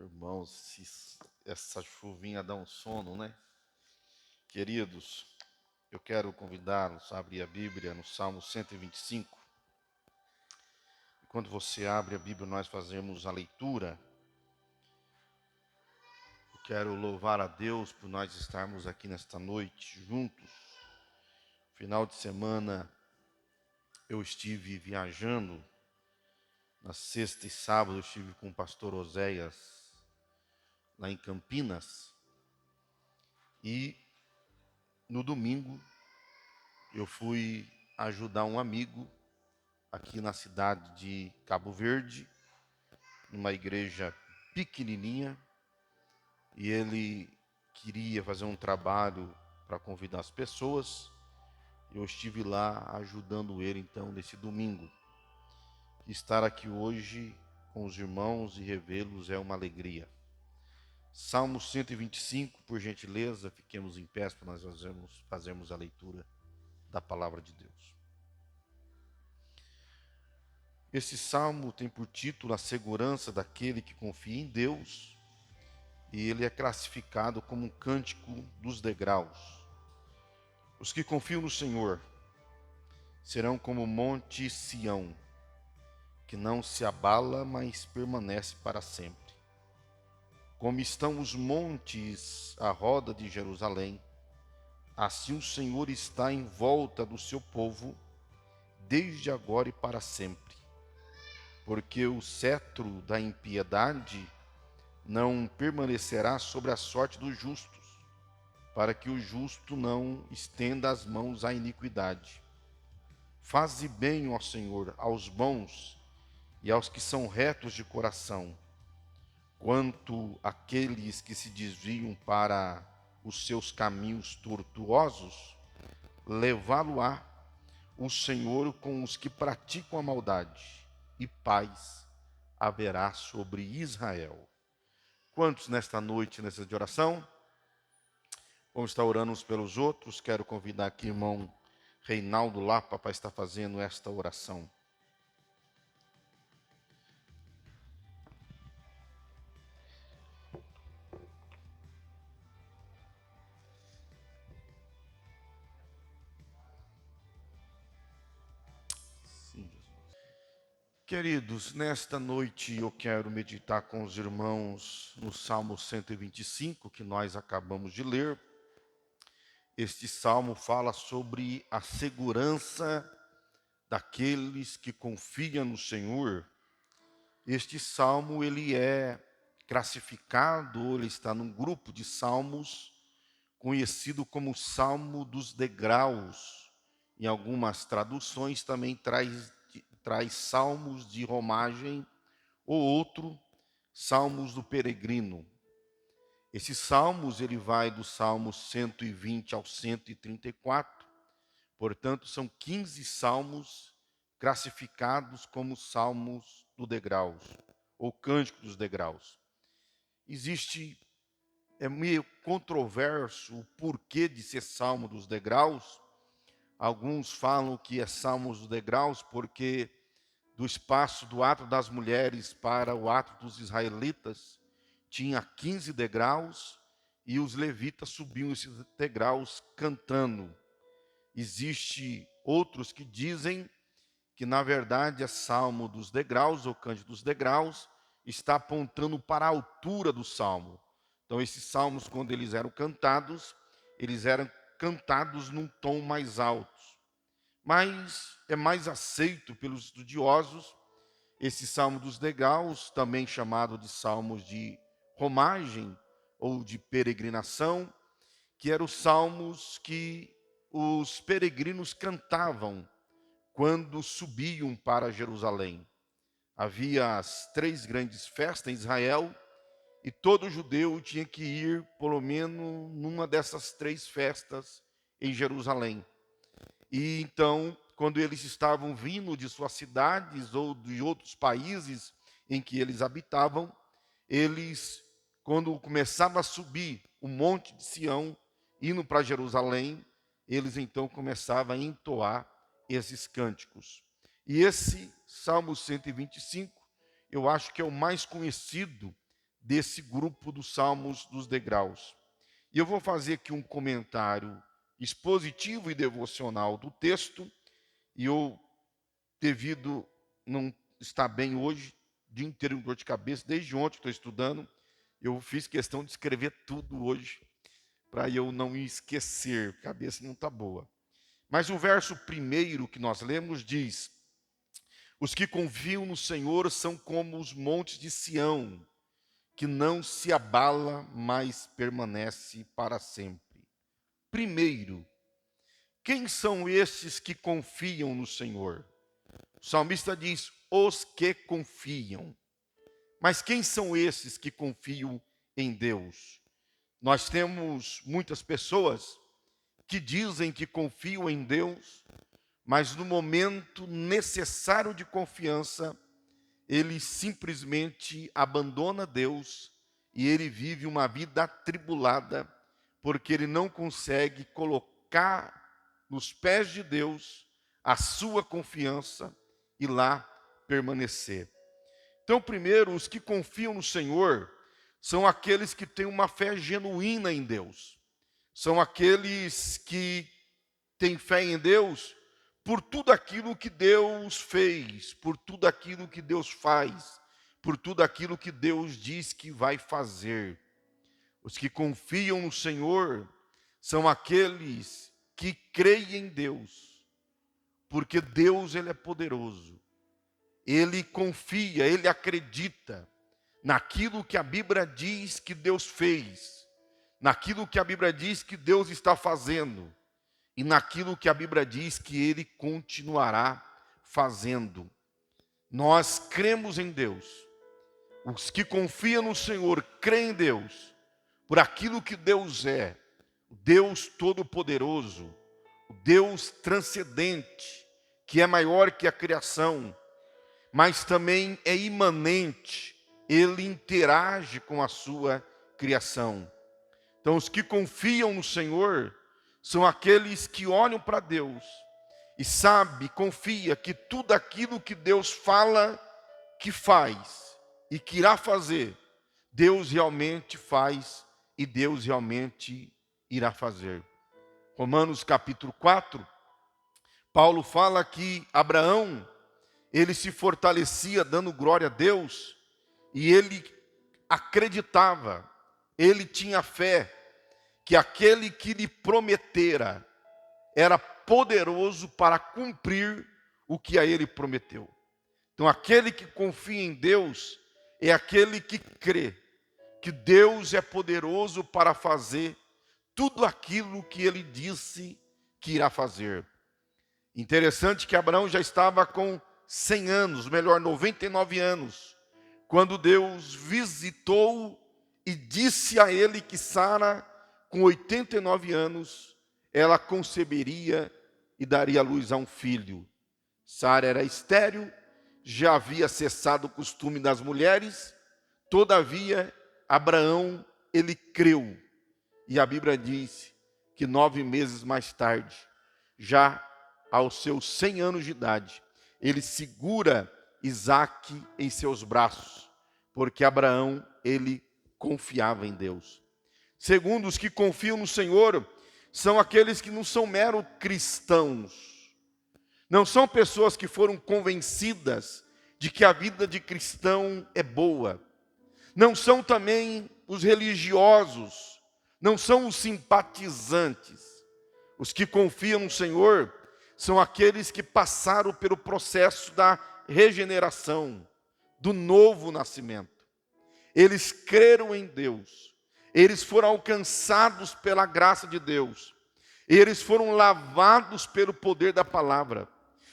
Irmãos, essa chuvinha dá um sono, né? Queridos, eu quero convidá-los a abrir a Bíblia no Salmo 125. Quando você abre a Bíblia, nós fazemos a leitura. Eu quero louvar a Deus por nós estarmos aqui nesta noite juntos. Final de semana eu estive viajando. Na sexta e sábado eu estive com o pastor Oséias lá em Campinas. E no domingo eu fui ajudar um amigo aqui na cidade de Cabo Verde, numa igreja pequenininha, e ele queria fazer um trabalho para convidar as pessoas. Eu estive lá ajudando ele então nesse domingo. Estar aqui hoje com os irmãos e revê-los é uma alegria. Salmo 125, por gentileza, fiquemos em pé para nós fazermos a leitura da palavra de Deus. Esse salmo tem por título a segurança daquele que confia em Deus, e ele é classificado como um cântico dos degraus. Os que confiam no Senhor serão como o monte Sião, que não se abala, mas permanece para sempre. Como estão os montes à roda de Jerusalém, assim o Senhor está em volta do seu povo, desde agora e para sempre. Porque o cetro da impiedade não permanecerá sobre a sorte dos justos, para que o justo não estenda as mãos à iniquidade. Faze bem, ó Senhor, aos bons e aos que são retos de coração. Quanto àqueles que se desviam para os seus caminhos tortuosos, levá-lo-á o Senhor com os que praticam a maldade, e paz haverá sobre Israel. Quantos nesta noite, nessa de oração? Vamos estar orando uns pelos outros. Quero convidar aqui o irmão Reinaldo Lapa para estar fazendo esta oração. Sim, Jesus. Queridos, nesta noite eu quero meditar com os irmãos no Salmo 125, que nós acabamos de ler. Este salmo fala sobre a segurança daqueles que confiam no Senhor. Este salmo, ele é classificado, ele está num grupo de salmos conhecido como Salmo dos Degraus. Em algumas traduções também traz salmos de romagem ou outro, salmos do peregrino. Esses salmos, ele vai do Salmo 120 ao 134, portanto, são 15 salmos classificados como salmos do degraus, ou cântico dos degraus. É meio controverso o porquê de ser salmo dos degraus. Alguns falam que é salmos dos degraus porque do espaço do ato das mulheres para o ato dos israelitas tinha 15 degraus e os levitas subiam esses degraus cantando. Existe outros que dizem que na verdade é salmo dos degraus ou cântico dos degraus, está apontando para a altura do salmo. Então esses salmos, quando eles eram cantados num tom mais alto. Mas é mais aceito pelos estudiosos esse salmo dos degraus, também chamado de salmos de romagem ou de peregrinação, que eram os salmos que os peregrinos cantavam quando subiam para Jerusalém. Havia as 3 grandes festas em Israel e todo judeu tinha que ir, pelo menos, numa dessas 3 festas em Jerusalém. E então, quando eles estavam vindo de suas cidades ou de outros países em que eles habitavam, eles, quando começavam a subir o monte de Sião, indo para Jerusalém, eles então começavam a entoar esses cânticos. E esse Salmo 125, eu acho que é o mais conhecido desse grupo dos Salmos dos degraus. E eu vou fazer aqui um comentário expositivo e devocional do texto, e eu, devido não estar bem hoje, o dia inteiro com dor de cabeça, desde ontem estou estudando, eu fiz questão de escrever tudo hoje, para eu não me esquecer, a cabeça não está boa. Mas o verso primeiro que nós lemos diz: os que confiam no Senhor são como os montes de Sião, que não se abala, mas permanece para sempre. Primeiro, quem são estes que confiam no Senhor? O salmista diz: os que confiam. Mas quem são esses que confiam em Deus? Nós temos muitas pessoas que dizem que confiam em Deus, mas no momento necessário de confiança, ele simplesmente abandona Deus e ele vive uma vida atribulada, porque ele não consegue colocar nos pés de Deus a sua confiança e lá permanecer. Então, primeiro, os que confiam no Senhor são aqueles que têm uma fé genuína em Deus. São aqueles que têm fé em Deus por tudo aquilo que Deus fez, por tudo aquilo que Deus faz, por tudo aquilo que Deus diz que vai fazer. Os que confiam no Senhor são aqueles que creem em Deus, porque Deus, ele é poderoso. Ele confia, ele acredita naquilo que a Bíblia diz que Deus fez, naquilo que a Bíblia diz que Deus está fazendo, e naquilo que a Bíblia diz que Ele continuará fazendo. Nós cremos em Deus. Os que confiam no Senhor creem em Deus, por aquilo que Deus é, o Deus Todo-Poderoso, o Deus transcendente, que é maior que a criação, mas também é imanente, Ele interage com a sua criação. Então, os que confiam no Senhor são aqueles que olham para Deus e sabe, confia que tudo aquilo que Deus fala que faz e que irá fazer, Deus realmente faz e Deus realmente irá fazer. Romanos capítulo 4, Paulo fala que Abraão, ele se fortalecia dando glória a Deus e ele acreditava, ele tinha fé que aquele que lhe prometera era poderoso para cumprir o que a ele prometeu. Então, aquele que confia em Deus é aquele que crê que Deus é poderoso para fazer tudo aquilo que ele disse que irá fazer. Interessante que Abraão já estava com 100 anos, melhor, 99 anos, quando Deus visitou e disse a ele que Sara, com 89 anos, ela conceberia e daria luz a um filho. Sara era estéril, já havia cessado o costume das mulheres, todavia, Abraão, ele creu. E a Bíblia diz que 9 meses mais tarde, já aos seus 100 anos de idade, ele segura Isaque em seus braços, porque Abraão, ele confiava em Deus. Segundo, os que confiam no Senhor são aqueles que não são mero cristãos. Não são pessoas que foram convencidas de que a vida de cristão é boa. Não são também os religiosos, não são os simpatizantes. Os que confiam no Senhor são aqueles que passaram pelo processo da regeneração, do novo nascimento. Eles creram em Deus. Eles foram alcançados pela graça de Deus. Eles foram lavados pelo poder da palavra.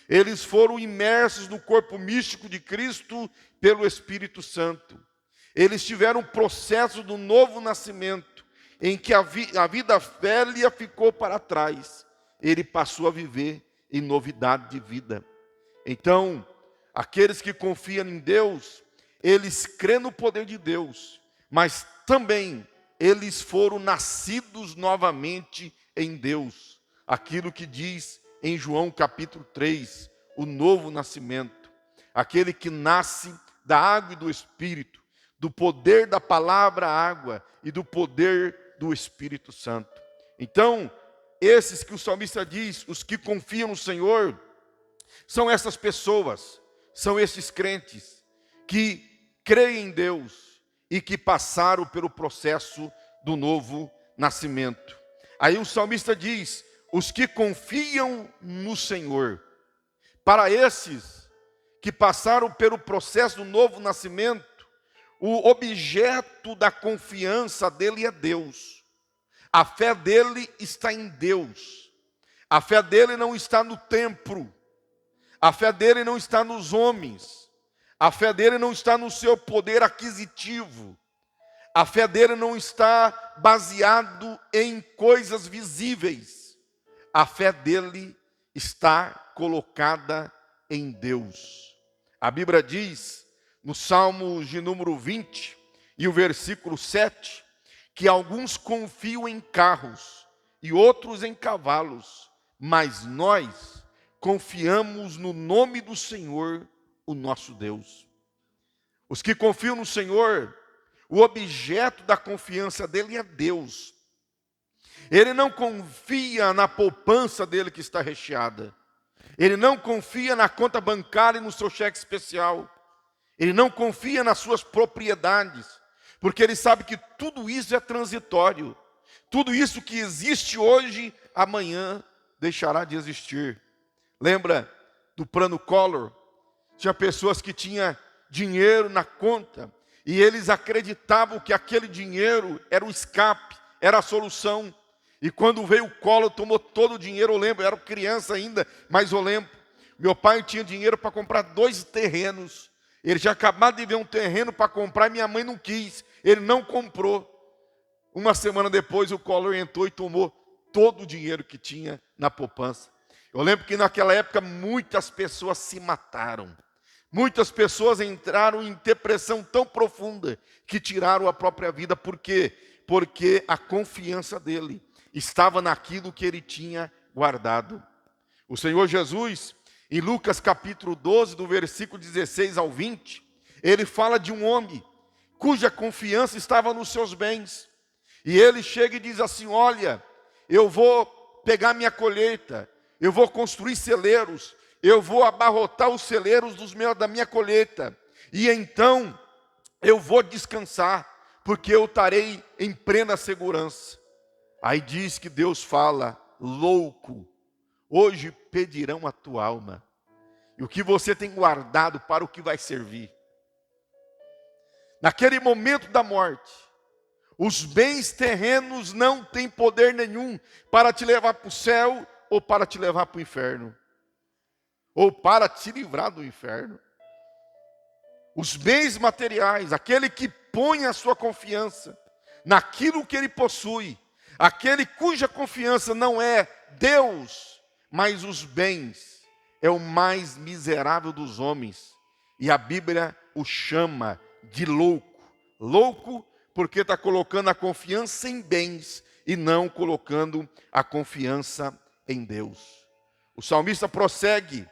Eles foram imersos no corpo místico de Cristo pelo Espírito Santo. Eles tiveram um processo do novo nascimento, em que a vida velha ficou para trás. Ele passou a viver em novidade de vida. Então, aqueles que confiam em Deus, eles creem no poder de Deus, mas também eles foram nascidos novamente em Deus. Aquilo que diz em João capítulo 3, o novo nascimento. Aquele que nasce da água e do Espírito, do poder da palavra água e do poder do Espírito Santo. Então, esses que o salmista diz, os que confiam no Senhor, são essas pessoas, são esses crentes que creem em Deus e que passaram pelo processo do novo nascimento. Aí o salmista diz, os que confiam no Senhor. Para esses que passaram pelo processo do novo nascimento, o objeto da confiança dele é Deus. A fé dele está em Deus. A fé dele não está no templo. A fé dele não está nos homens. A fé dele não está no seu poder aquisitivo. A fé dele não está baseado em coisas visíveis. A fé dele está colocada em Deus. A Bíblia diz, no Salmo de número 20, e o versículo 7, que alguns confiam em carros e outros em cavalos, mas nós confiamos no nome do Senhor, o nosso Deus. Os que confiam no Senhor, o objeto da confiança dele é Deus. Ele não confia na poupança dele que está recheada. Ele não confia na conta bancária e no seu cheque especial. Ele não confia nas suas propriedades, porque ele sabe que tudo isso é transitório. Tudo isso que existe hoje, amanhã deixará de existir. Lembra do plano Collor? Tinha pessoas que tinham dinheiro na conta e eles acreditavam que aquele dinheiro era o escape, era a solução. E quando veio o Collor, tomou todo o dinheiro. Eu lembro, eu era criança ainda, mas eu lembro. Meu pai tinha dinheiro para comprar 2 terrenos. Ele tinha acabado de ver um terreno para comprar e minha mãe não quis. Ele não comprou. Uma semana depois o Collor entrou e tomou todo o dinheiro que tinha na poupança. Eu lembro que naquela época muitas pessoas se mataram. Muitas pessoas entraram em depressão tão profunda que tiraram a própria vida. Por quê? Porque a confiança dele estava naquilo que ele tinha guardado. O Senhor Jesus, em Lucas capítulo 12, do versículo 16 ao 20, ele fala de um homem cuja confiança estava nos seus bens. E ele chega e diz assim, olha, eu vou pegar minha colheita, eu vou construir celeiros, eu vou abarrotar os celeiros da minha colheita, e então eu vou descansar, porque eu estarei em plena segurança. Aí diz que Deus fala, louco, hoje pedirão a tua alma, e o que você tem guardado para o que vai servir. Naquele momento da morte, os bens terrenos não têm poder nenhum para te levar para o céu ou para te levar para o inferno, ou para te livrar do inferno. Os bens materiais, aquele que põe a sua confiança naquilo que ele possui, aquele cuja confiança não é Deus, mas os bens, é o mais miserável dos homens. E a Bíblia o chama de louco. Louco porque está colocando a confiança em bens e não colocando a confiança em Deus. O salmista prossegue,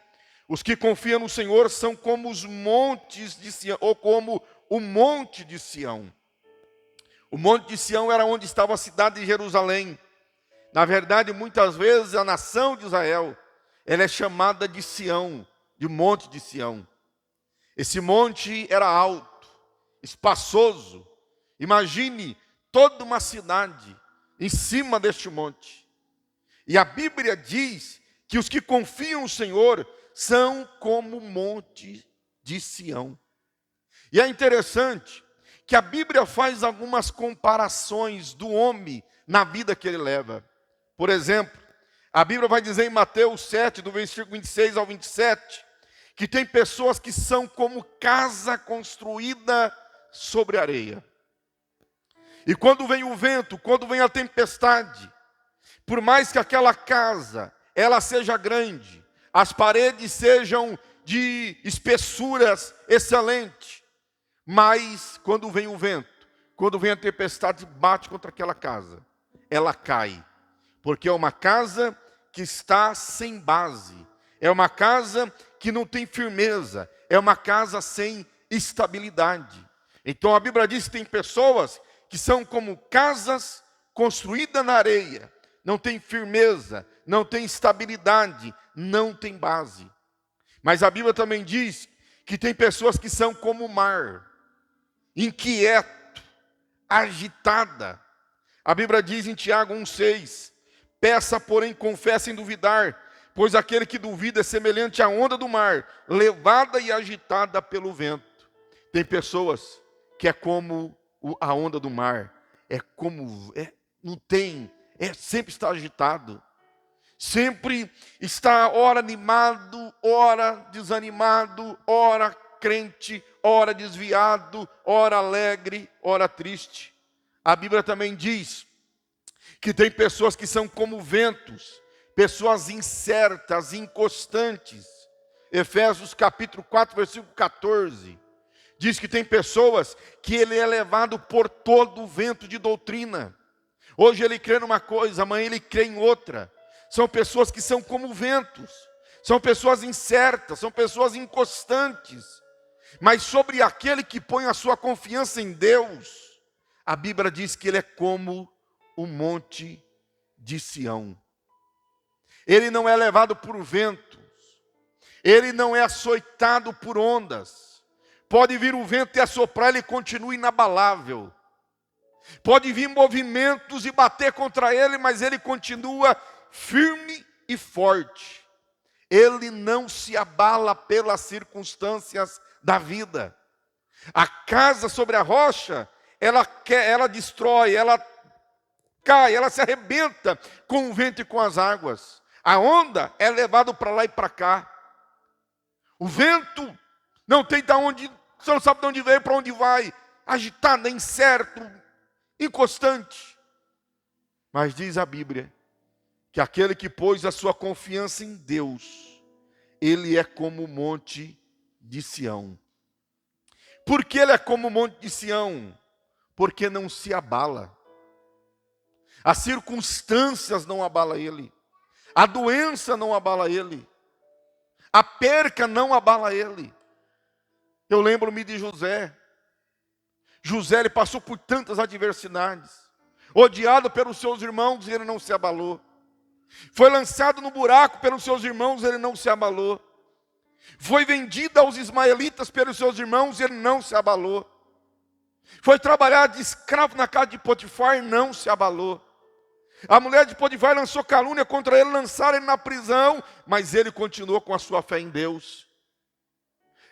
os que confiam no Senhor são como os montes de Sião, ou como o monte de Sião. O monte de Sião era onde estava a cidade de Jerusalém. Na verdade, muitas vezes a nação de Israel, ela é chamada de Sião, de monte de Sião. Esse monte era alto, espaçoso. Imagine toda uma cidade em cima deste monte. E a Bíblia diz que os que confiam no Senhor são como o monte de Sião. E é interessante que a Bíblia faz algumas comparações do homem na vida que ele leva. Por exemplo, a Bíblia vai dizer em Mateus 7, do versículo 26 ao 27, que tem pessoas que são como casa construída sobre areia. E quando vem o vento, quando vem a tempestade, por mais que aquela casa ela seja grande, as paredes sejam de espessuras excelentes, mas quando vem o vento, quando vem a tempestade, bate contra aquela casa, ela cai, porque é uma casa que está sem base, é uma casa que não tem firmeza, é uma casa sem estabilidade. Então a Bíblia diz que tem pessoas que são como casas construídas na areia, não tem firmeza, não tem estabilidade, não tem base. Mas a Bíblia também diz que tem pessoas que são como o mar, inquieto, agitada. A Bíblia diz em Tiago 1,6: peça, porém, confesse sem duvidar, pois aquele que duvida é semelhante à onda do mar, levada e agitada pelo vento. Tem pessoas que é como a onda do mar, sempre está agitado, sempre está ora animado, ora desanimado, ora crente, ora desviado, ora alegre, ora triste. A Bíblia também diz que tem pessoas que são como ventos, pessoas incertas, inconstantes. Efésios capítulo 4, versículo 14, diz que tem pessoas que ele é levado por todo o vento de doutrina. Hoje ele crê numa coisa, amanhã ele crê em outra. São pessoas que são como ventos, são pessoas incertas, são pessoas inconstantes. Mas sobre aquele que põe a sua confiança em Deus, a Bíblia diz que ele é como o monte de Sião. Ele não é levado por ventos, ele não é açoitado por ondas. Pode vir o vento e assoprar, ele continua inabalável. Pode vir movimentos e bater contra ele, mas ele continua firme e forte. Ele não se abala pelas circunstâncias da vida. A casa sobre a rocha, ela destrói, ela cai, ela se arrebenta com o vento e com as águas. A onda é levada para lá e para cá. O vento não tem de onde, você não sabe de onde veio, para onde vai. Agitado, incerto, inconstante. Mas diz a Bíblia que aquele que pôs a sua confiança em Deus, ele é como o monte de Sião. Por que ele é como o monte de Sião? Porque não se abala. As circunstâncias não abalam ele. A doença não abala ele. A perca não abala ele. Eu lembro-me de José. José, ele passou por tantas adversidades. Odiado pelos seus irmãos, ele não se abalou. Foi lançado no buraco pelos seus irmãos, ele não se abalou. Foi vendido aos ismaelitas pelos seus irmãos, ele não se abalou. Foi trabalhar de escravo na casa de Potifar, não se abalou. A mulher de Potifar lançou calúnia contra ele, lançaram ele na prisão, mas ele continuou com a sua fé em Deus.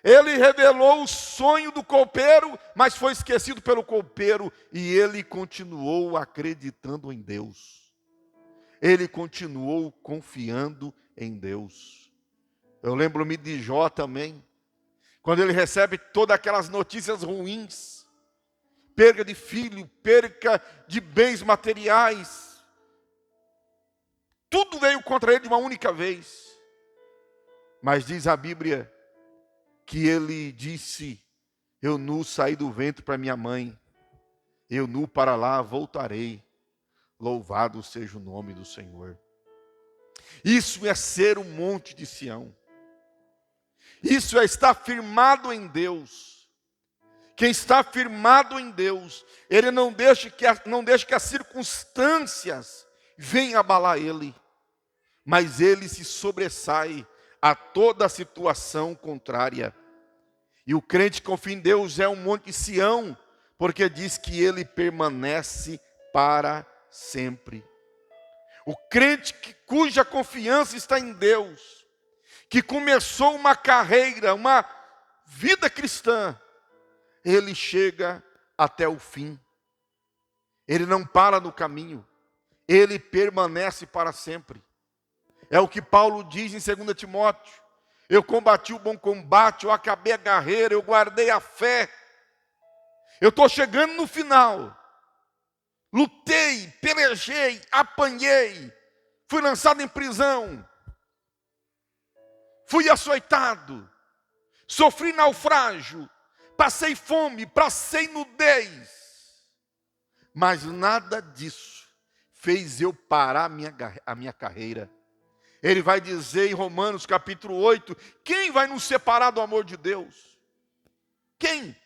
Ele revelou o sonho do copeiro, mas foi esquecido pelo copeiro, e ele continuou acreditando em Deus. Ele continuou confiando em Deus. Eu lembro-me de Jó também, quando ele recebe todas aquelas notícias ruins, perca de filho, perca de bens materiais, tudo veio contra ele de uma única vez. Mas diz a Bíblia que ele disse: eu nu saí do ventre para minha mãe, eu nu para lá voltarei, louvado seja o nome do Senhor. Isso é ser um monte de Sião. Isso é estar firmado em Deus. Quem está firmado em Deus, ele não deixa que as circunstâncias venham abalar ele, mas ele se sobressai a toda a situação contrária. E o crente que confia em Deus é um monte de Sião, porque diz que ele permanece para sempre. O crente cuja confiança está em Deus, que começou uma carreira, uma vida cristã, ele chega até o fim. Ele não para no caminho, ele permanece para sempre. É o que Paulo diz em 2 Timóteo: eu combati o bom combate, eu acabei a carreira, eu guardei a fé. Eu estou chegando no final. Lutei, pelejei, apanhei, fui lançado em prisão, fui açoitado, sofri naufrágio, passei fome, passei nudez. Mas nada disso fez eu parar a minha carreira. Ele vai dizer em Romanos capítulo 8, quem vai nos separar do amor de Deus? Quem?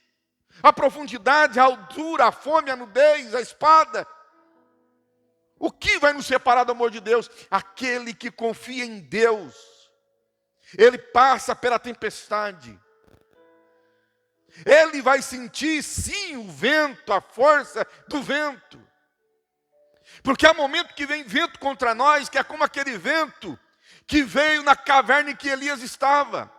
A profundidade, a altura, a fome, a nudez, a espada. O que vai nos separar do amor de Deus? Aquele que confia em Deus. Ele passa pela tempestade. Ele vai sentir, sim, o vento, a força do vento. Porque há momento que vem vento contra nós, que é como aquele vento que veio na caverna em que Elias estava.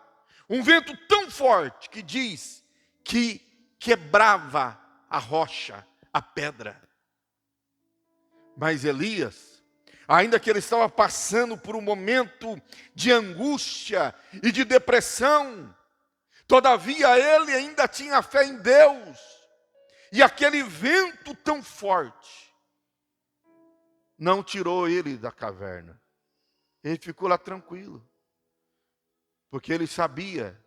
Um vento tão forte que diz que quebrava a rocha, a pedra. Mas Elias, ainda que ele estava passando por um momento de angústia e de depressão, todavia ele ainda tinha fé em Deus. E aquele vento tão forte não tirou ele da caverna. Ele ficou lá tranquilo. Porque ele sabia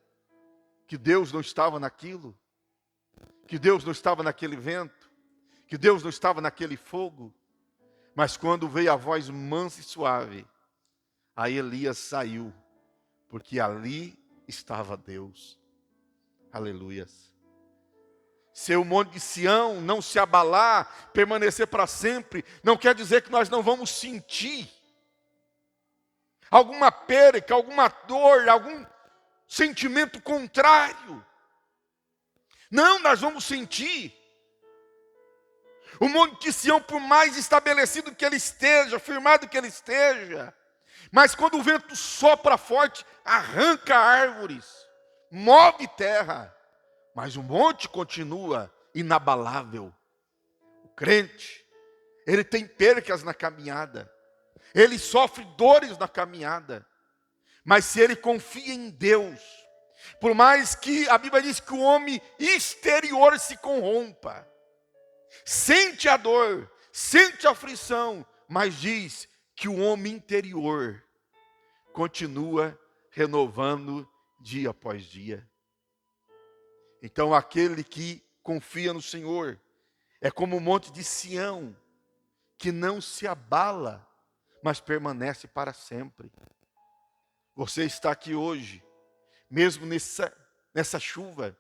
que Deus não estava naquilo. Que Deus não estava naquele vento. Que Deus não estava naquele fogo. Mas quando veio a voz mansa e suave, aí Elias saiu. Porque ali estava Deus. Aleluias. Se o monte de Sião não se abalar, permanecer para sempre, não quer dizer que nós não vamos sentir alguma perca, alguma dor, algum sentimento contrário. Não, nós vamos sentir. O monte de Sião, por mais estabelecido que ele esteja, firmado que ele esteja, mas quando o vento sopra forte, arranca árvores, move terra, mas o monte continua inabalável. O crente, ele tem percas na caminhada, ele sofre dores na caminhada, mas se ele confia em Deus, por mais que a Bíblia diz que o homem exterior se corrompa, sente a dor, sente a aflição, mas diz que o homem interior continua renovando dia após dia. Então aquele que confia no Senhor é como o monte de Sião, que não se abala, mas permanece para sempre. Você está aqui hoje, mesmo nessa chuva,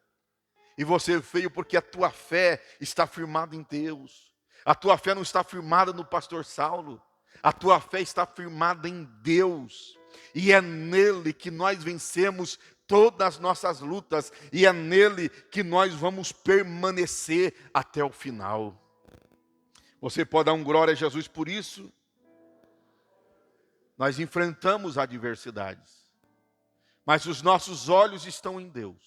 e você veio porque a tua fé está firmada em Deus. A tua fé não está firmada no pastor Saulo, a tua fé está firmada em Deus, e é nele que nós vencemos todas as nossas lutas, e é nele que nós vamos permanecer até o final. Você pode dar um glória a Jesus por isso? Nós enfrentamos adversidades, mas os nossos olhos estão em Deus.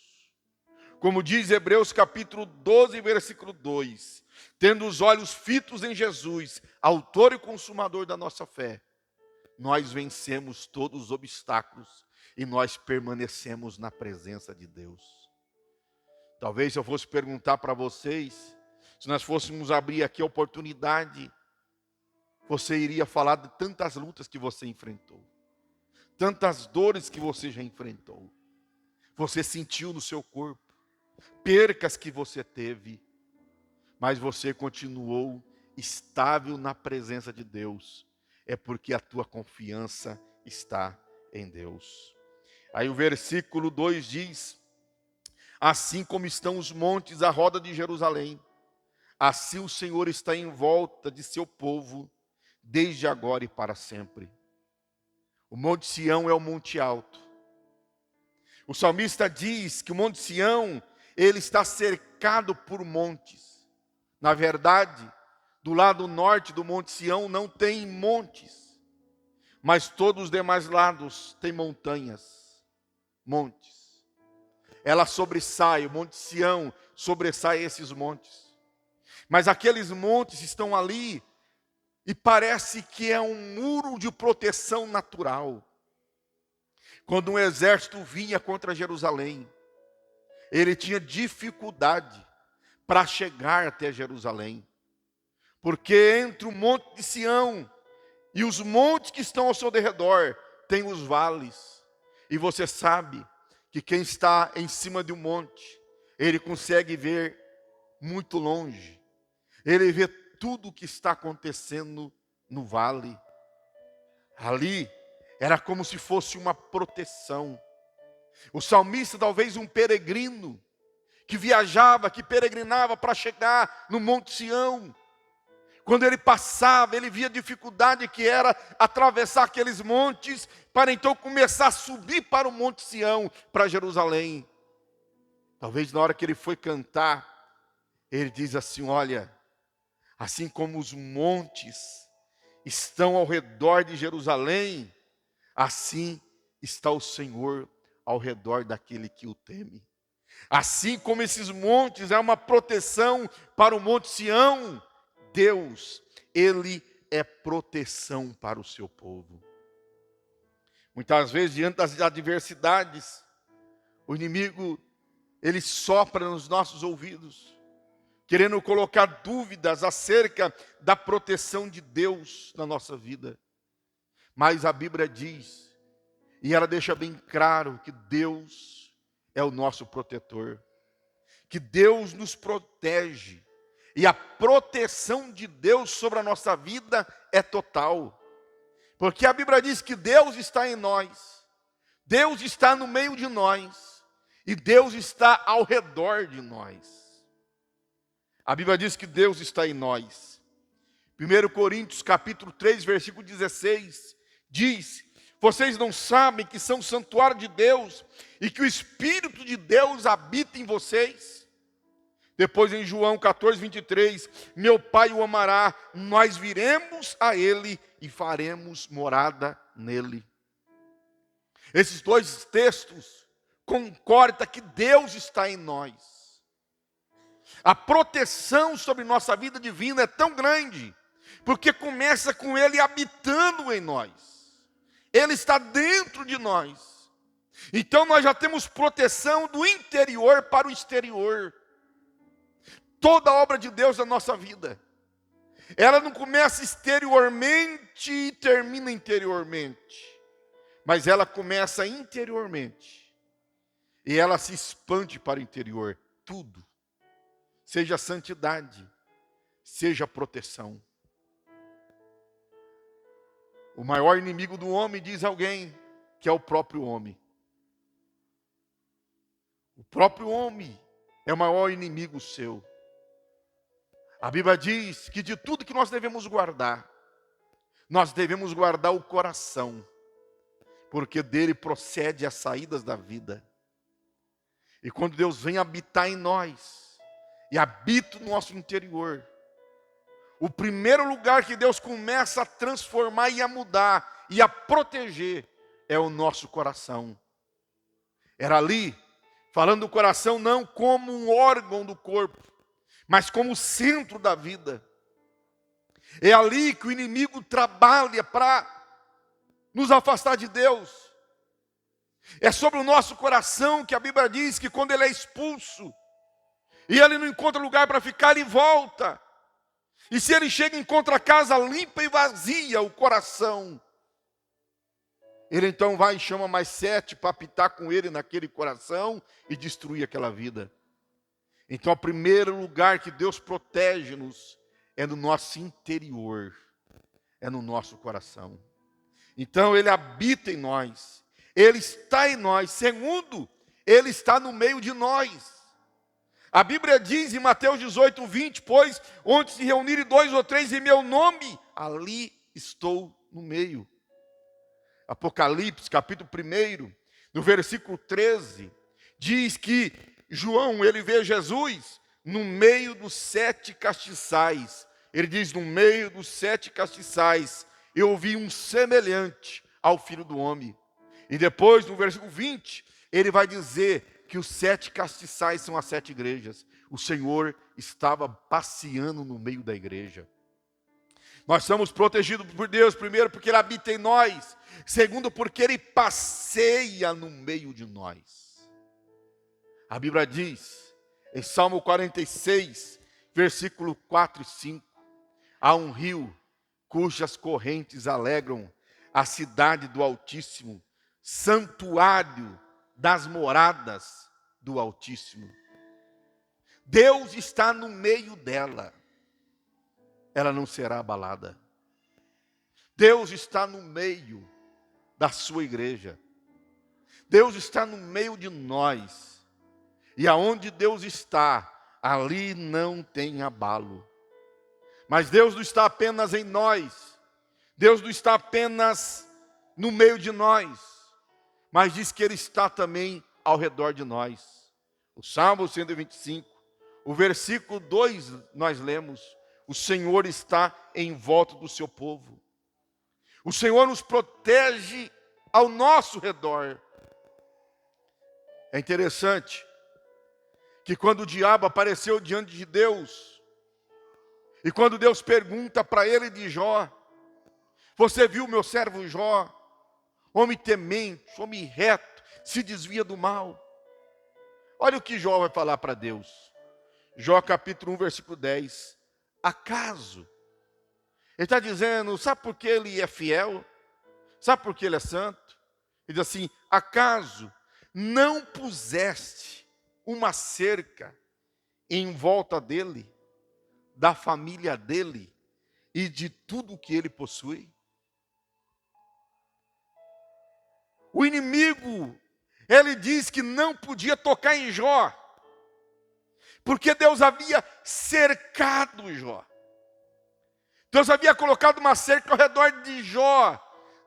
Como diz Hebreus capítulo 12, versículo 2, tendo os olhos fitos em Jesus, autor e consumador da nossa fé, nós vencemos todos os obstáculos e nós permanecemos na presença de Deus. Talvez se eu fosse perguntar para vocês, se nós fôssemos abrir aqui a oportunidade, você iria falar de tantas lutas que você enfrentou, tantas dores que você já enfrentou, você sentiu no seu corpo, percas que você teve, mas você continuou estável na presença de Deus, é porque a tua confiança está em Deus. Aí o versículo 2 diz: assim como estão os montes à roda de Jerusalém, assim o Senhor está em volta de seu povo, desde agora e para sempre. O monte Sião é o monte alto. O salmista diz que o monte Sião, ele está cercado por montes. Na verdade, do lado norte do monte Sião não tem montes, mas todos os demais lados têm montanhas, montes. Ela sobressai, o monte Sião sobressai esses montes. Mas aqueles montes estão ali e parece que é um muro de proteção natural. Quando um exército vinha contra Jerusalém, ele tinha dificuldade para chegar até Jerusalém. Porque entre o monte de Sião e os montes que estão ao seu derredor, tem os vales. E você sabe que quem está em cima de um monte, ele consegue ver muito longe. Ele vê tudo o que está acontecendo no vale. Ali era como se fosse uma proteção. O salmista, talvez um peregrino, que viajava, que peregrinava para chegar no Monte Sião. Quando ele passava, ele via a dificuldade que era atravessar aqueles montes, para então começar a subir para o Monte Sião, para Jerusalém. Talvez na hora que ele foi cantar, ele diz assim: olha, assim como os montes estão ao redor de Jerusalém, assim está o Senhor ao redor daquele que o teme. Assim como esses montes é uma proteção para o Monte Sião, Deus, Ele é proteção para o seu povo. Muitas vezes, diante das adversidades, o inimigo, ele sopra nos nossos ouvidos, querendo colocar dúvidas acerca da proteção de Deus na nossa vida. Mas a Bíblia diz, e ela deixa bem claro, que Deus é o nosso protetor, que Deus nos protege, e a proteção de Deus sobre a nossa vida é total. Porque a Bíblia diz que Deus está em nós, Deus está no meio de nós, e Deus está ao redor de nós. A Bíblia diz que Deus está em nós. 1 Coríntios capítulo 3, versículo 16, diz: vocês não sabem que são santuário de Deus, e que o Espírito de Deus habita em vocês? Depois em João 14, 23, meu Pai o amará, nós viremos a Ele e faremos morada nele. Esses dois textos concordam que Deus está em nós. A proteção sobre nossa vida divina é tão grande, porque começa com Ele habitando em nós. Ele está dentro de nós. Então nós já temos proteção do interior para o exterior. Toda a obra de Deus na nossa vida, ela não começa exteriormente e termina interiormente, mas ela começa interiormente, e ela se expande para o interior, tudo, seja santidade, seja proteção. O maior inimigo do homem, diz alguém, que é o próprio homem. O próprio homem é o maior inimigo seu. A Bíblia diz que de tudo que nós devemos guardar o coração, porque dele procede as saídas da vida. E quando Deus vem habitar em nós, e habita no nosso interior, o primeiro lugar que Deus começa a transformar e a mudar, e a proteger, é o nosso coração. Era ali, falando do coração não como um órgão do corpo, mas como o centro da vida. É ali que o inimigo trabalha para nos afastar de Deus. É sobre o nosso coração que a Bíblia diz que quando ele é expulso, e ele não encontra lugar para ficar, ele volta. E se ele chega e encontra a casa limpa e vazia, o coração, ele então vai e chama mais 7 para apitar com ele naquele coração e destruir aquela vida. Então, o primeiro lugar que Deus protege-nos é no nosso interior, é no nosso coração. Então, Ele habita em nós, Ele está em nós. Segundo, Ele está no meio de nós. A Bíblia diz em Mateus 18, 20, pois onde se reunirem 2 ou 3 em meu nome, ali estou no meio. Apocalipse, capítulo 1, no versículo 13, diz que João, ele vê Jesus no meio dos 7 castiçais. Ele diz, no meio dos 7 castiçais, eu vi um semelhante ao Filho do Homem. E depois, no versículo 20, ele vai dizer que os 7 castiçais são as 7 igrejas. O Senhor estava passeando no meio da igreja. Nós somos protegidos por Deus, primeiro, porque Ele habita em nós. Segundo, porque Ele passeia no meio de nós. A Bíblia diz, em Salmo 46, versículo 4 e 5, há um rio cujas correntes alegram a cidade do Altíssimo, santuário das moradas do Altíssimo. Deus está no meio dela, ela não será abalada. Deus está no meio da sua igreja. Deus está no meio de nós. E aonde Deus está, ali não tem abalo. Mas Deus não está apenas em nós. Deus não está apenas no meio de nós. Mas diz que Ele está também ao redor de nós. O Salmo 125, o versículo 2, nós lemos: o Senhor está em volta do seu povo. O Senhor nos protege ao nosso redor. É interessante que quando o diabo apareceu diante de Deus, e quando Deus pergunta para ele de Jó: você viu meu servo Jó, homem temente, homem reto, se desvia do mal. Olha o que Jó vai falar para Deus. Jó capítulo 1, versículo 10. Acaso, ele está dizendo, sabe por que ele é fiel? Sabe por que ele é santo? Ele diz assim: acaso não puseste uma cerca em volta dele, da família dele e de tudo que ele possui? O inimigo, ele diz que não podia tocar em Jó, porque Deus havia cercado Jó. Deus havia colocado uma cerca ao redor de Jó,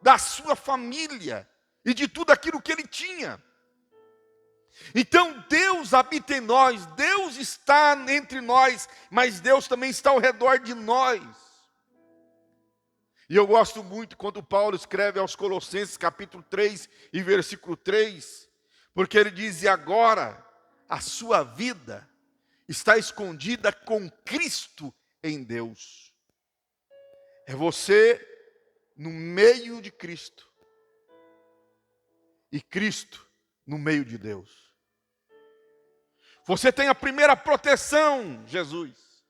da sua família e de tudo aquilo que ele tinha. Então Deus habita em nós, Deus está entre nós, mas Deus também está ao redor de nós. E eu gosto muito quando Paulo escreve aos Colossenses capítulo 3 e versículo 3, porque ele diz: e agora a sua vida está escondida com Cristo em Deus. É você no meio de Cristo e Cristo no meio de Deus. Você tem a primeira proteção, Jesus,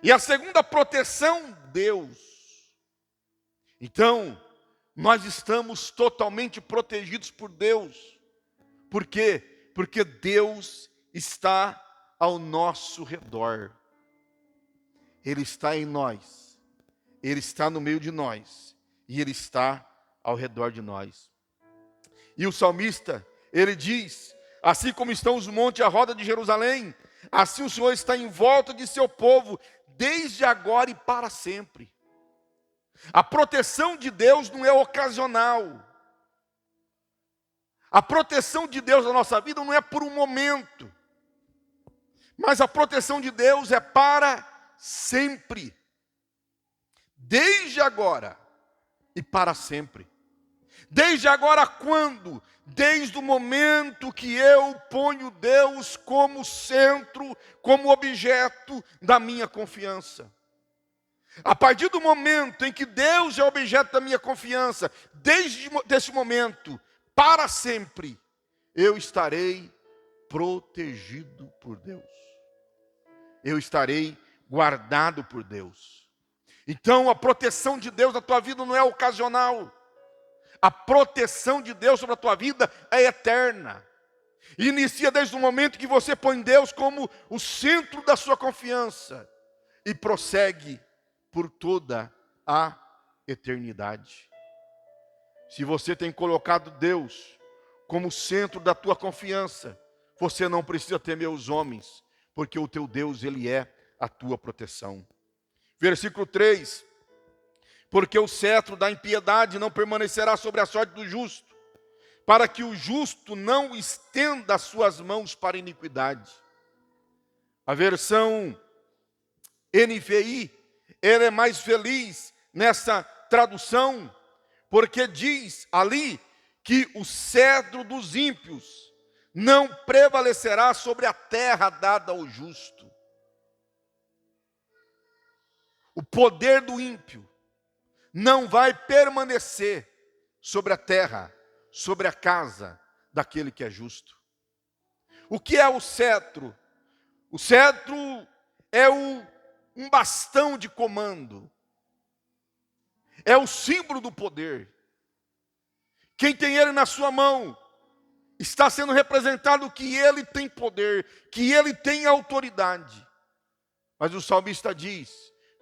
e a segunda proteção, Deus. Então, nós estamos totalmente protegidos por Deus. Por quê? Porque Deus está ao nosso redor. Ele está em nós. Ele está no meio de nós. E Ele está ao redor de nós. E o salmista, ele diz: assim como estão os montes à roda de Jerusalém, assim o Senhor está em volta de seu povo, desde agora e para sempre. A proteção de Deus não é ocasional. A proteção de Deus na nossa vida não é por um momento. Mas a proteção de Deus é para sempre. Desde agora e para sempre. Desde agora quando? Desde o momento que eu ponho Deus como centro, como objeto da minha confiança. A partir do momento em que Deus é objeto da minha confiança, desde esse momento, para sempre, eu estarei protegido por Deus. Eu estarei guardado por Deus. Então a proteção de Deus na tua vida não é ocasional. A proteção de Deus sobre a tua vida é eterna. Inicia desde o momento que você põe Deus como o centro da sua confiança e prossegue por toda a eternidade. Se você tem colocado Deus como centro da tua confiança, você não precisa temer os homens, porque o teu Deus, Ele é a tua proteção. Versículo 3. Porque o cetro da impiedade não permanecerá sobre a sorte do justo, para que o justo não estenda as suas mãos para a iniquidade. A versão NVI, ela é mais feliz nessa tradução, porque diz ali que o cetro dos ímpios não prevalecerá sobre a terra dada ao justo. O poder do ímpio não vai permanecer sobre a terra, sobre a casa daquele que é justo. O que é o cetro? O cetro é um bastão de comando. É o símbolo do poder. Quem tem ele na sua mão está sendo representado que ele tem poder, que ele tem autoridade. Mas o salmista diz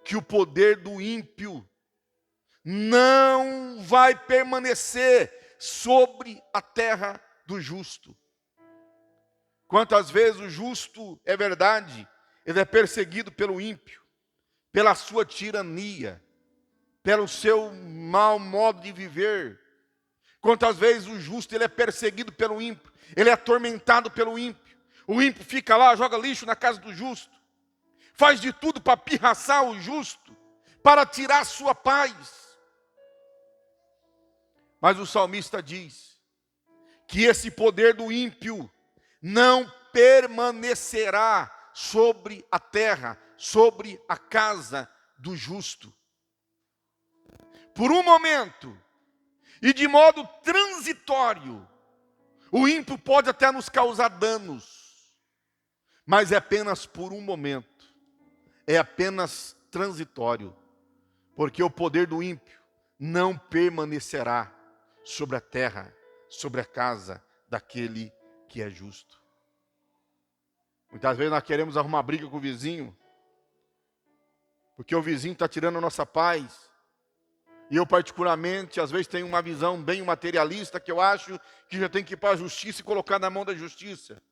que o poder do ímpio não vai permanecer sobre a terra do justo. Quantas vezes o justo, é verdade, ele é perseguido pelo ímpio, pela sua tirania, pelo seu mau modo de viver. Quantas vezes o justo ele é perseguido pelo ímpio, ele é atormentado pelo ímpio. O ímpio fica lá, joga lixo na casa do justo, faz de tudo para pirraçar o justo, para tirar sua paz. Mas o salmista diz que esse poder do ímpio não permanecerá sobre a terra, sobre a casa do justo. Por um momento, e de modo transitório, o ímpio pode até nos causar danos, mas é apenas por um momento, é apenas transitório, porque o poder do ímpio não permanecerá sobre a terra, sobre a casa daquele que é justo. Muitas vezes nós queremos arrumar briga com o vizinho, porque o vizinho está tirando a nossa paz. E eu particularmente, às vezes tenho uma visão bem materialista, que eu acho que já tem que ir para a justiça e colocar na mão da justiça.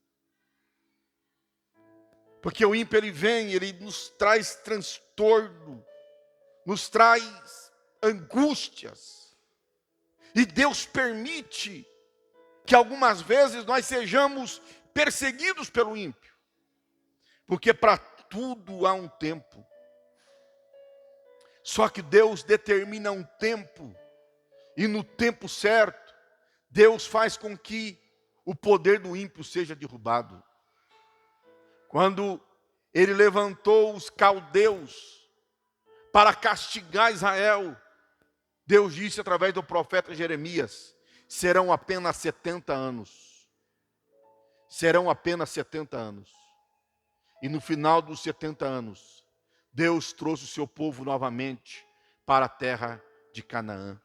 Porque o ímpio ele vem, ele nos traz transtorno, nos traz angústias. E Deus permite que algumas vezes nós sejamos perseguidos pelo ímpio. Porque para tudo há um tempo. Só que Deus determina um tempo, e no tempo certo, Deus faz com que o poder do ímpio seja derrubado. Quando ele levantou os caldeus para castigar Israel, Deus disse através do profeta Jeremias: serão apenas 70 anos. Serão apenas 70 anos. E no final dos 70 anos, Deus trouxe o seu povo novamente para a terra de Canaã.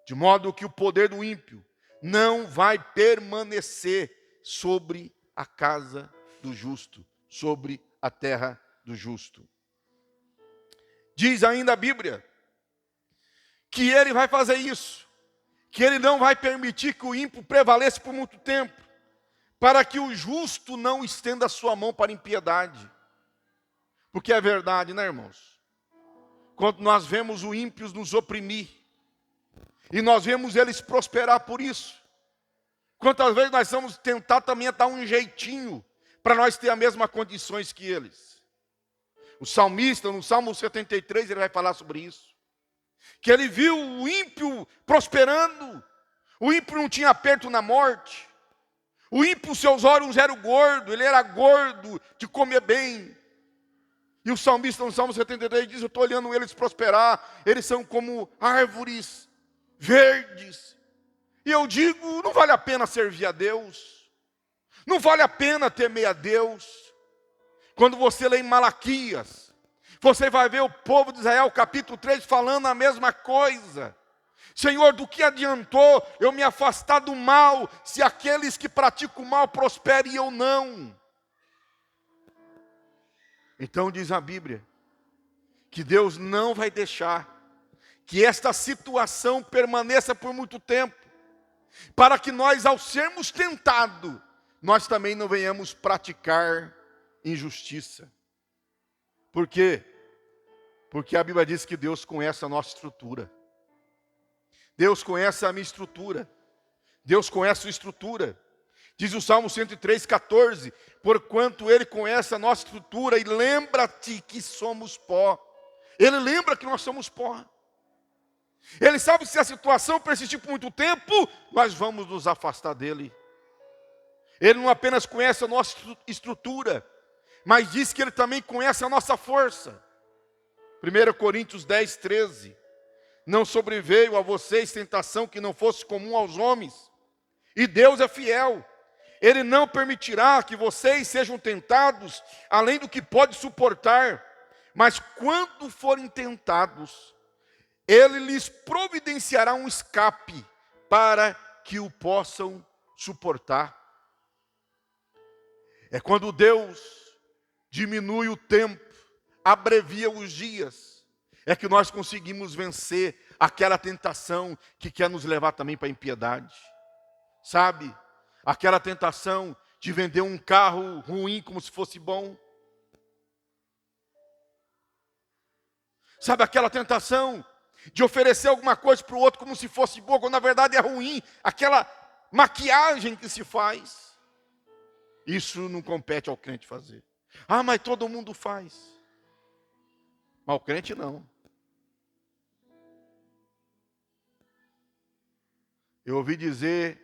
De modo que o poder do ímpio não vai permanecer sobre a casa do justo, sobre a terra do justo. Diz ainda a Bíblia que ele vai fazer isso, que ele não vai permitir que o ímpio prevaleça por muito tempo, para que o justo não estenda a sua mão para a impiedade. Porque é verdade, né, irmãos? Quando nós vemos o ímpio nos oprimir, e nós vemos eles prosperar por isso, quantas vezes nós somos tentar também dar um jeitinho para nós ter as mesmas condições que eles. O salmista, no Salmo 73, ele vai falar sobre isso. Que ele viu o ímpio prosperando, o ímpio não tinha aperto na morte, o ímpio, seus olhos eram gordos, ele era gordo de comer bem. E o salmista no Salmo 73 diz: eu estou olhando eles prosperar, eles são como árvores verdes. E eu digo, não vale a pena servir a Deus, não vale a pena temer a Deus. Quando você lê em Malaquias, você vai ver o povo de Israel, capítulo 3, falando a mesma coisa. Senhor, do que adiantou eu me afastar do mal, se aqueles que praticam o mal prosperem e eu não? Então diz a Bíblia, que Deus não vai deixar que esta situação permaneça por muito tempo, para que nós, ao sermos tentados, nós também não venhamos praticar injustiça. Por quê? Porque a Bíblia diz que Deus conhece a nossa estrutura. Deus conhece a minha estrutura. Deus conhece a sua estrutura. Diz o Salmo 103:14, porquanto Ele conhece a nossa estrutura e lembra-te que somos pó. Ele lembra que nós somos pó. Ele sabe que se a situação persistir por muito tempo, nós vamos nos afastar dele. Ele não apenas conhece a nossa estrutura, mas diz que Ele também conhece a nossa força. 1 Coríntios 10:13, não sobreveio a vocês tentação que não fosse comum aos homens, e Deus é fiel. Ele não permitirá que vocês sejam tentados além do que pode suportar, mas quando forem tentados, Ele lhes providenciará um escape para que o possam suportar. É quando Deus diminui o tempo, abrevia os dias, é que nós conseguimos vencer aquela tentação que quer nos levar também para a impiedade. Sabe? Aquela tentação de vender um carro ruim como se fosse bom. Sabe aquela tentação de oferecer alguma coisa para o outro como se fosse boa, quando na verdade é ruim, aquela maquiagem que se faz. Isso não compete ao crente fazer. Ah, mas todo mundo faz. Mas o crente não. Eu ouvi dizer,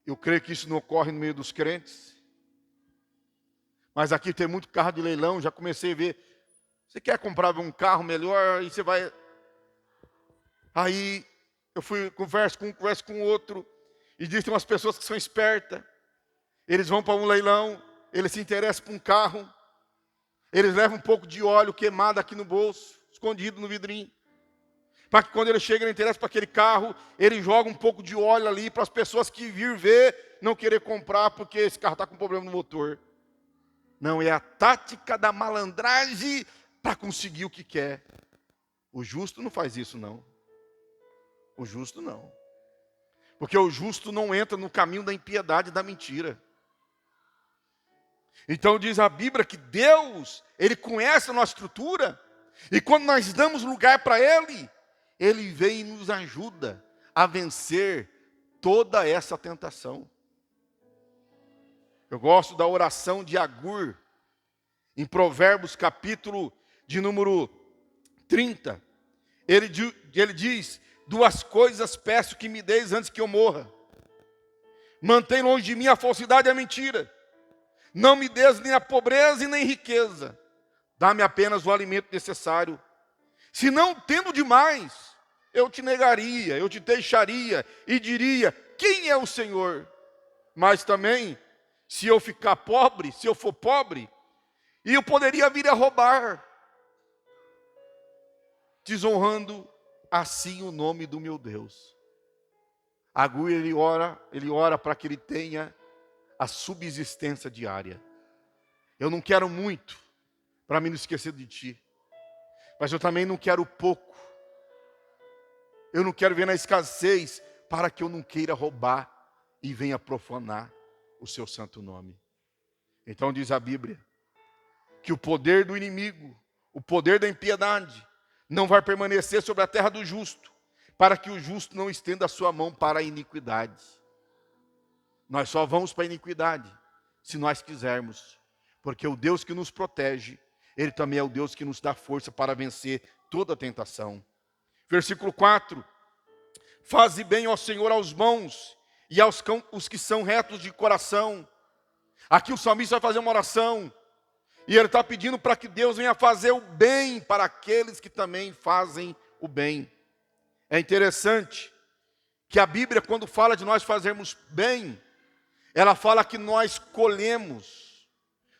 eu creio que isso não ocorre no meio dos crentes, mas aqui tem muito carro de leilão, já comecei a ver. Você quer comprar um carro melhor, e você vai... Aí eu converso com um, converso com outro, e dizem umas pessoas que são espertas. Eles vão para um leilão, eles se interessam por um carro, eles levam um pouco de óleo queimado aqui no bolso, escondido no vidrinho, para que quando ele chega, ele interessa para aquele carro, ele joga um pouco de óleo ali para as pessoas que vir ver, não querer comprar, porque esse carro está com problema no motor. Não, é a tática da malandragem para conseguir o que quer. O justo não faz isso, não. O justo não. Porque o justo não entra no caminho da impiedade e da mentira. Então diz a Bíblia que Deus, Ele conhece a nossa estrutura, e quando nós damos lugar para Ele, Ele vem e nos ajuda a vencer toda essa tentação. Eu gosto da oração de Agur, em Provérbios capítulo de número 30. Ele diz, 2 coisas peço que me deis antes que eu morra. Mantém longe de mim a falsidade e a mentira. Não me des nem a pobreza e nem riqueza. Dá-me apenas o alimento necessário. Se não tendo demais, eu te negaria, eu te deixaria e diria, quem é o Senhor? Mas também, se eu ficar pobre, se eu for pobre, e eu poderia vir a roubar, desonrando assim o nome do meu Deus. Agur, ele ora para que ele tenha a subsistência diária. Eu não quero muito, para mim não esquecer de ti. Mas eu também não quero pouco. Eu não quero ver na escassez, para que eu não queira roubar e venha profanar o seu santo nome. Então diz a Bíblia, que o poder do inimigo, o poder da impiedade, não vai permanecer sobre a terra do justo, para que o justo não estenda a sua mão para a iniquidade. Nós só vamos para a iniquidade, se nós quisermos, porque o Deus que nos protege, Ele também é o Deus que nos dá força para vencer toda a tentação. Versículo 4, faze bem, ó Senhor, aos bons, e aos os que são retos de coração. Aqui o salmista vai fazer uma oração, e ele está pedindo para que Deus venha fazer o bem para aqueles que também fazem o bem. É interessante que a Bíblia, quando fala de nós fazermos bem, ela fala que nós colhemos.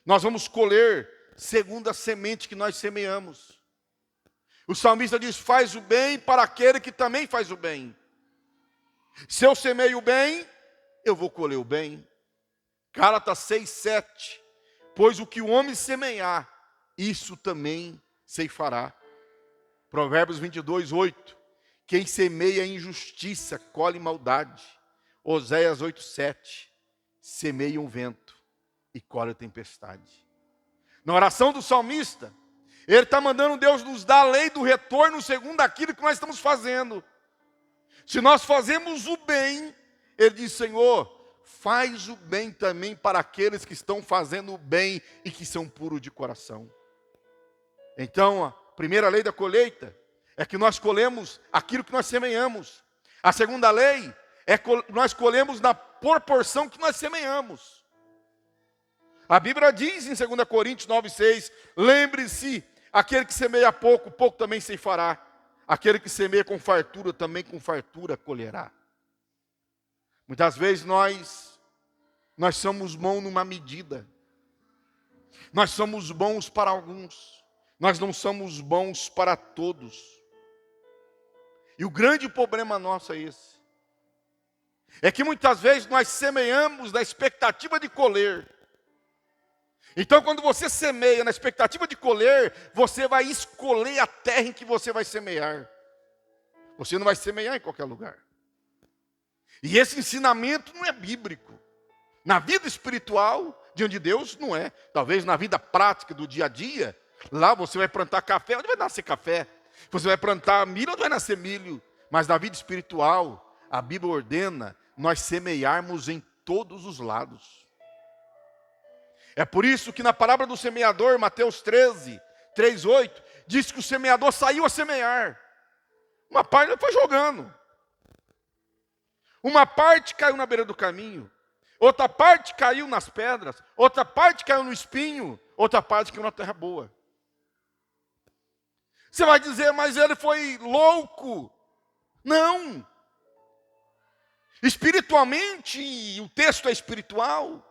Nós vamos colher segundo a semente que nós semeamos. O salmista diz, faz o bem para aquele que também faz o bem. Se eu semeio o bem, eu vou colher o bem. Gálatas 6:7. Pois o que o homem semear, isso também ceifará. Provérbios 22:8. Quem semeia injustiça, colhe maldade. Oséias 8:7. Semeia um vento e colhe a tempestade. Na oração do salmista, ele está mandando Deus nos dar a lei do retorno segundo aquilo que nós estamos fazendo. Se nós fazemos o bem, ele diz, Senhor, faz o bem também para aqueles que estão fazendo o bem e que são puros de coração. Então, a primeira lei da colheita é que nós colhemos aquilo que nós semeamos. A segunda lei é que nós colhemos na proporção que nós semeamos. A Bíblia diz em 2 Coríntios 9:6, lembre-se, aquele que semeia pouco, pouco também ceifará. Aquele que semeia com fartura, também com fartura colherá. Muitas vezes nós somos bons numa medida. Nós somos bons para alguns. Nós não somos bons para todos. E o grande problema nosso é esse. É que muitas vezes nós semeamos na expectativa de colher. Então quando você semeia na expectativa de colher, você vai escolher a terra em que você vai semear. Você não vai semear em qualquer lugar. E esse ensinamento não é bíblico. Na vida espiritual, diante de Deus, não é. Talvez na vida prática do dia a dia, lá você vai plantar café, onde vai nascer café? Você vai plantar milho, onde vai nascer milho? Mas na vida espiritual, a Bíblia ordena nós semearmos em todos os lados. É por isso que na parábola do semeador, Mateus 13, 3:8, diz que o semeador saiu a semear. Uma parte ele foi jogando. Uma parte caiu na beira do caminho. Outra parte caiu nas pedras. Outra parte caiu no espinho. Outra parte caiu na terra boa. Você vai dizer, mas ele foi louco. Não. Espiritualmente, o texto é espiritual.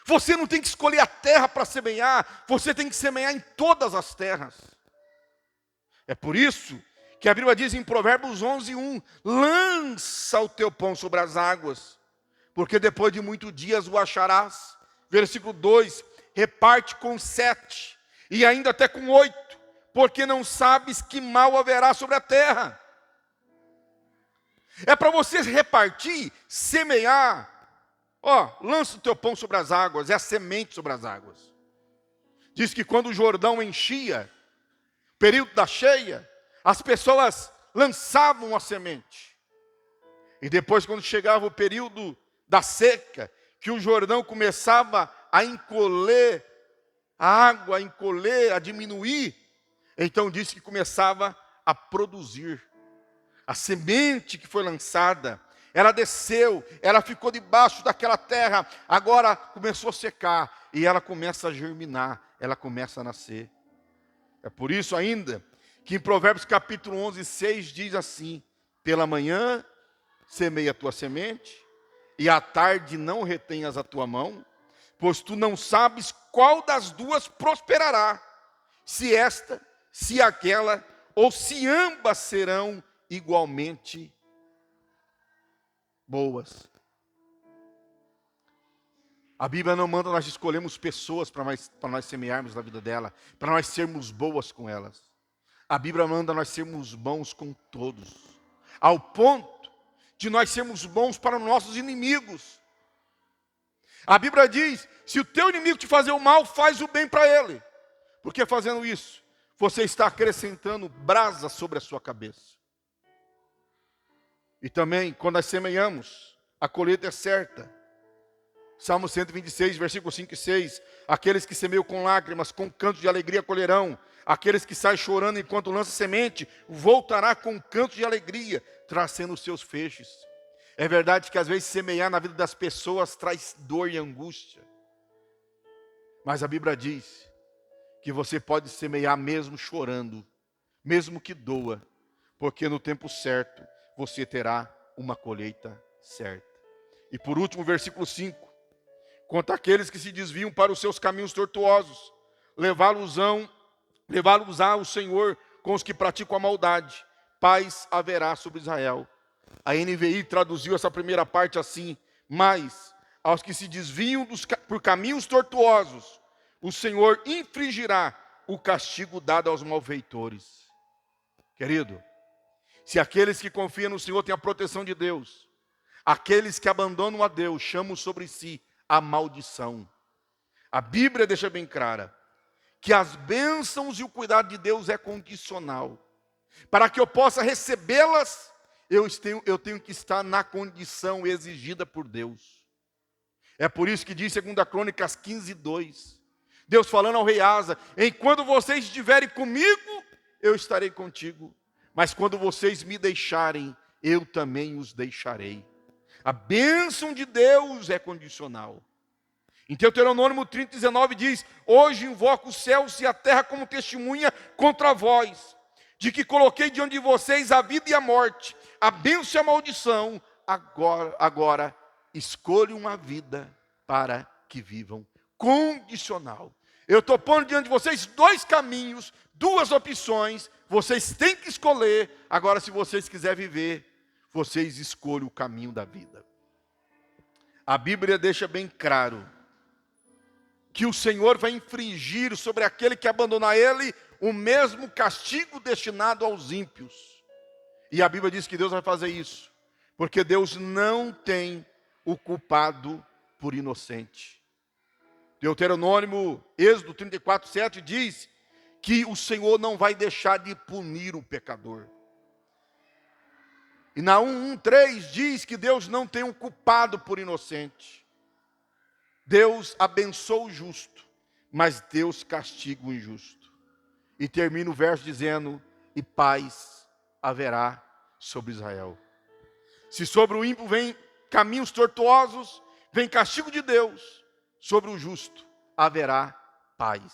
Você não tem que escolher a terra para semear. Você tem que semear em todas as terras. É por isso que a Bíblia diz em Provérbios 11:1, lança o teu pão sobre as águas, porque depois de muitos dias o acharás. Versículo 2, reparte com 7, e ainda até com 8, porque não sabes que mal haverá sobre a terra. É para você repartir, semear. Lança o teu pão sobre as águas, é a semente sobre as águas. Diz que quando o Jordão enchia, período da cheia, as pessoas lançavam a semente. E depois, quando chegava o período da seca, que o Jordão começava a encolher, a água a encolher, a diminuir, então disse que começava a produzir. A semente que foi lançada, ela desceu, ela ficou debaixo daquela terra, agora começou a secar, e ela começa a germinar, ela começa a nascer. É por isso ainda, que em Provérbios capítulo 11:6 diz assim, pela manhã semeia a tua semente, e à tarde não retenhas a tua mão, pois tu não sabes qual das duas prosperará, se esta, se aquela, ou se ambas serão igualmente boas. A Bíblia não manda nós escolhermos pessoas para nós semearmos na vida dela, para nós sermos boas com elas. A Bíblia manda nós sermos bons com todos, ao ponto de nós sermos bons para nossos inimigos. A Bíblia diz, se o teu inimigo te fazer o mal, faz o bem para ele. Porque fazendo isso, você está acrescentando brasa sobre a sua cabeça. E também, quando nós semeamos, a colheita é certa. Salmo 126, versículos 5 e 6. Aqueles que semeiam com lágrimas, com canto de alegria colherão. Aqueles que saem chorando enquanto lança semente, voltará com canto de alegria, trazendo os seus feixes. É verdade que às vezes semear na vida das pessoas traz dor e angústia. Mas a Bíblia diz que você pode semear mesmo chorando, mesmo que doa, porque no tempo certo você terá uma colheita certa. E por último, versículo 5. Quanto àqueles que se desviam para os seus caminhos tortuosos, levá-los-á o Senhor com os que praticam a maldade. Paz haverá sobre Israel. A NVI traduziu essa primeira parte assim, mas aos que se desviam por caminhos tortuosos, o Senhor infligirá o castigo dado aos malfeitores. Querido, se aqueles que confiam no Senhor têm a proteção de Deus, aqueles que abandonam a Deus chamam sobre si a maldição. A Bíblia deixa bem clara que as bênçãos e o cuidado de Deus é condicional. Para que eu possa recebê-las, eu tenho que estar na condição exigida por Deus. É por isso que diz 2 Crônicas 15:2. Deus falando ao rei Asa, enquanto vocês estiverem comigo, eu estarei contigo. Mas quando vocês me deixarem, eu também os deixarei. A bênção de Deus é condicional. Em Deuteronômio 30:19 diz, hoje invoco os céus e a terra como testemunha contra vós, de que coloquei diante de vocês a vida e a morte, a bênção e a maldição. Agora escolham uma vida para que vivam. Condicional. Eu estou pondo diante de vocês dois caminhos, duas opções, vocês têm que escolher. Agora, se vocês quiserem viver, vocês escolhem o caminho da vida. A Bíblia deixa bem claro que o Senhor vai infligir sobre aquele que abandonar Ele o mesmo castigo destinado aos ímpios. E a Bíblia diz que Deus vai fazer isso, Porque Deus não tem o culpado por inocente. Deuteronômio, Êxodo 34:7 diz que o Senhor não vai deixar de punir o pecador. E Naum 1:3 diz que Deus não tem um culpado por inocente. Deus abençoa o justo, mas Deus castiga o injusto. E termina o verso dizendo: e paz haverá sobre Israel. Se sobre o ímpio vem caminhos tortuosos, vem castigo de Deus, sobre o justo haverá paz.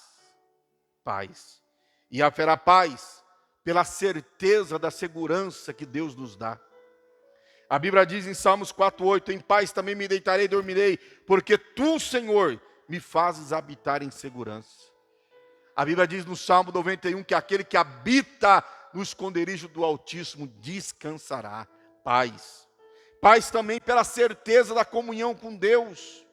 Paz. E haverá paz pela certeza da segurança que Deus nos dá. A Bíblia diz em Salmos 4:8: em paz também me deitarei e dormirei, porque tu, Senhor, me fazes habitar em segurança. A Bíblia diz no Salmo 91 que aquele que habita no esconderijo do Altíssimo descansará. Paz. Paz também pela certeza da comunhão com Deus.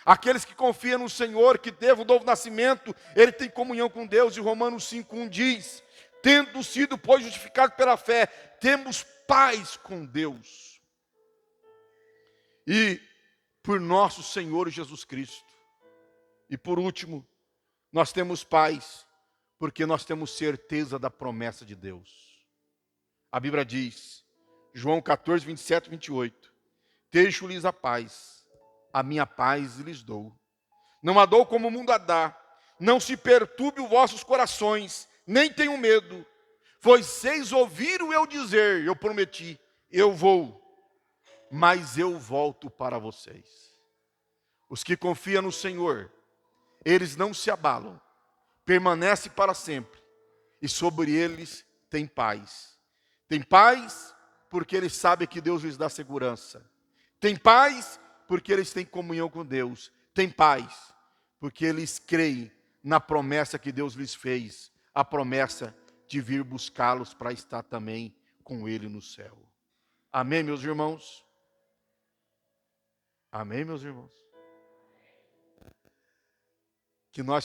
Aqueles que confiam no Senhor, que teve o novo nascimento, ele tem comunhão com Deus. E Romanos 5:1 diz: tendo sido, pois, justificados pela fé, temos paz com Deus. E por nosso Senhor Jesus Cristo. E por último, nós temos paz, porque nós temos certeza da promessa de Deus. A Bíblia diz, João 14, 27 e 28, deixo-lhes a paz, a minha paz lhes dou. Não a dou como o mundo a dá. Não se perturbe os vossos corações, nem tenham medo. Vocês ouviram eu dizer, eu prometi, eu vou, mas eu volto para vocês. Os que confiam no Senhor, eles não se abalam, permanecem para sempre, e sobre eles tem paz. Tem paz porque eles sabem que Deus lhes dá segurança. Tem paz porque eles têm comunhão com Deus. Tem paz porque eles creem na promessa que Deus lhes fez, a promessa de vir buscá-los para estar também com Ele no céu. Amém, meus irmãos? Amém, meus irmãos? Que nós